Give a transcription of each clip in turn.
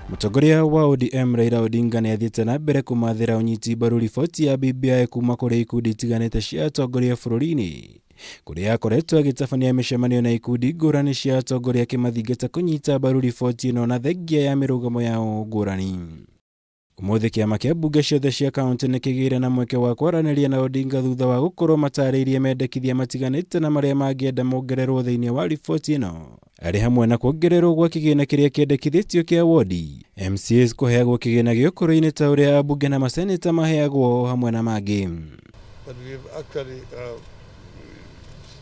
Mutongoria wa ODM Raila Odinga ni athiĩte na mbere kũmathĩra ũnyiti mbaru riboti ya BBI kuma kũrĩ ikundi itiganite cia atongoria bũrũri-inĩ, kũrĩa akoretwo agĩtabania mĩcemanio na ikundi ngũrani cia atongoria akĩmathingata kũnyita mbaru riboti ĩno na thengia ya mĩrũgamo yao ngũrani. Ũmũthĩ kiama kĩa mbunge ciothe cia kaunti nĩ kĩgĩire na mweke wa kwaranĩria na Odinga thutha wa gũkorwo matarĩirie mendekithia matiganĩte na marĩa mangĩenda mongererwo thĩinĩ wa riboti ĩno, arĩ hamwe na kuongererwo gwa kĩgĩna kĩrĩa kĩendekithĩtio kĩa wodi, MCAs kũheagwo kĩgĩna gĩũkũrũ-inĩ ta ũrĩa ambunge na maseneta maheagwo hamwe na mangĩ. But we've actually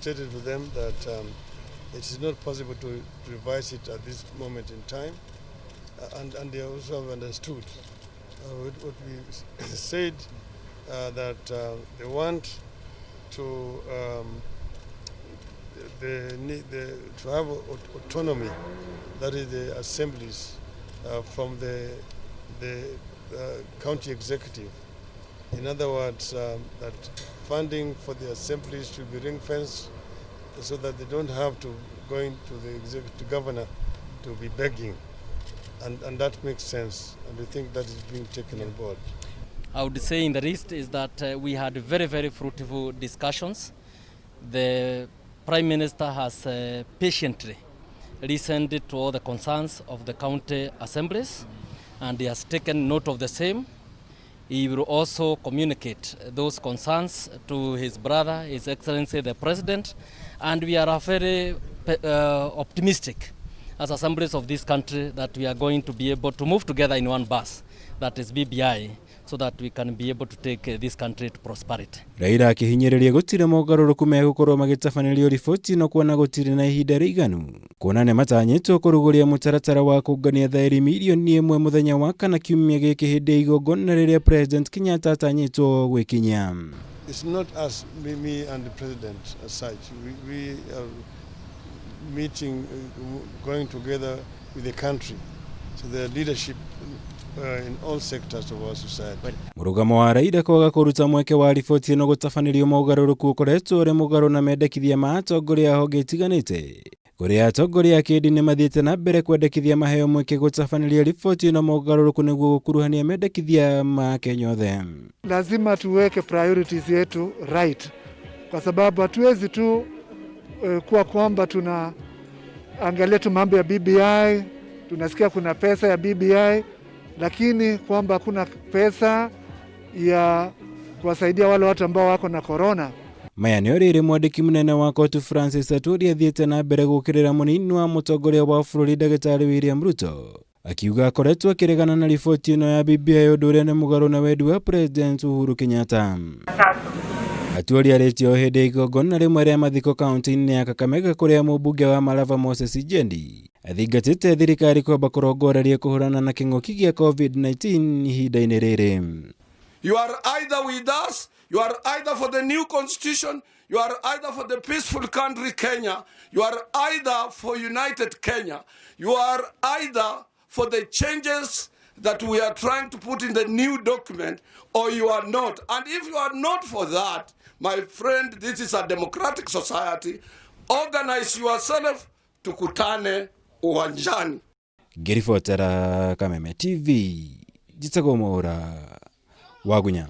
stated to them that it is not possible to revise it at this moment in time, and they also have understood what we said, that they want to to have autonomy, that is the assemblies from the county executive. In other words, that funding for the assemblies should be ring-fenced so that they don't have to go into the executive governor to be begging. And that makes sense, and we think that is being taken on board. I would say in the list is that we had very, very fruitful discussions. The Prime Minister has patiently listened to all the concerns of the county assemblies, and he has taken note of the same. He will also communicate those concerns to his brother, His Excellency the President, and we are very optimistic as assemblies of this country that we are going to be able to move together in one bus, that is BBI, so that we can be able to take this country to prosperity. Raila akihinyiriria gutiri mogaruruku megukorwo magitabanĩrio riboti ĩno kuona gutiri na ihinda riiganu, kuona nĩ matanyĩtwo kũruguria mũtaratara wa kũngania thairi milioni 1 mũthenya wa kana kiumia gĩkĩ hĩndĩ ya igongona rĩrĩa President Kenyatta atanyĩtwo gwĩkinyia. It's not us, me and the President as such. We are meeting, going together with the country, so the leadership in all sectors of our society. Mũrũgamo wa Raila kwaga kũruta mweke wa riboti ĩno gũtabanĩrio mogaruruku ũkoretwo ũrĩ mũgarũ na mendekithia ma atongoria honge itiganĩte, kũrĩa atongoria a kĩndini mathiĩte na mbere kwendekithia maheo mweke gũtabanĩria riboti ĩno mogaruruku nĩguo gũkuruhania mendekithia ma Kenya othe. Lazima tuweke priorities yetu right, kwa sababu hatuwezi tu kuwa kwamba tunaangalia tu mambo ya BBI, tunasikia kuna pesa ya BBI, lakini kwamba kuna pesa ya kuwasaidia wale watu ambao wako na corona. Maya nĩ rĩrĩ mwandĩki mũnene wa kotu Francis Aturi athiĩte na mbere gũkĩrĩra mũnini wa mũtongoria wa bũrũri Ndagĩtarĩ William Ruto, akiuga akoretwo akĩregana na riboti ĩno ya BBI ũndũ ũrĩa nĩ mũgarũ na wendi wa President Uhuru Kenyatta. Aturi arĩtie o hĩndĩ ya igongona rĩmwe rĩa mathiko kaunti-inĩ ya Kakamega kũrĩa mũmbunge wa Malava Moses Ijendi athingatĩte thirikari kwamba kũrongoreria kũhũrana na kĩng'ũki gĩa COVID-19 ihinda-inĩ rĩrĩ. You are either with us, you are either for the new constitution, you are either for the peaceful country Kenya, you are either for united Kenya, you are either for the changes that we are trying to put in the new document, or you are not. And if you are not for that, my friend, this is a democratic society. Organize yourself, tukutane uwanjani. Ngĩribotera Kameme TV, Jitagwo Mwaura, Wagunya.